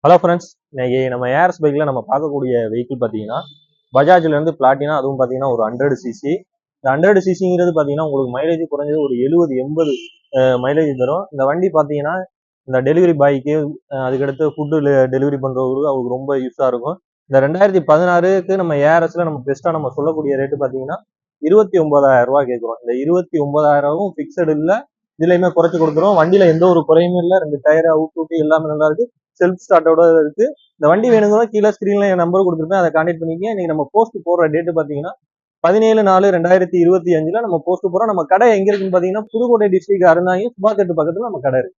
Hello friends, இன்னைக்கு நம்ம ARS பைக்கில் நம்ம பார்க்கக்கூடிய வெஹிக்கிள் பார்த்தீங்கன்னா பஜாஜ்லேருந்து பிளாட்டினா. அதுவும் பார்த்தீங்கன்னா ஒரு 100cc. இந்த 100cc பார்த்தீங்கன்னா உங்களுக்கு மைலேஜ் குறைஞ்சது ஒரு 70-80 மைலேஜ் தரும். இந்த வண்டி பார்த்தீங்கன்னா இந்த டெலிவரி பாய்க்கு, அதுக்கடுத்து ஃபுட்டு டெலிவரி பண்ணுறவங்களுக்கு அவருக்கு ரொம்ப யூஸாக இருக்கும். இந்த 2016க்கு நம்ம ஏஆர்எஸ்ல நம்ம பெஸ்ட்டாக நம்ம சொல்லக்கூடிய ரேட்டு பார்த்தீங்கன்னா 29,000 ரூபா கேட்குறோம். இந்த 29,000 ஃபிக்ஸடு இல்லை, இதுலையுமே குறைச்சி கொடுத்துரும். வண்டியில எந்த ஒரு குறையுமே இல்லை. 2 டயர் அவுட் எல்லாமே நல்லா இருக்கு. செல்ஃப் ஸ்டார்ட்டோட இருக்கு. இந்த வண்டி வேணுங்கிற கீழே ஸ்கிரீன்ல என் நம்பர் கொடுத்துருப்பேன், அதை கான்டெக்ட் பண்ணிக்க. இன்னைக்கு நம்ம போஸ்ட் போடுற டேட்டு பார்த்தீங்கன்னா 17/4/2025 நம்ம போஸ்ட் போறோம். நம்ம கடை எங்க இருக்குன்னு பார்த்தீங்கன்னா புதுக்கோட்டை டிஸ்ட்ரிக்ட் அருந்தாங்கி சுபாத்தட்டு பக்கத்துல நம்ம கடை இருக்கு.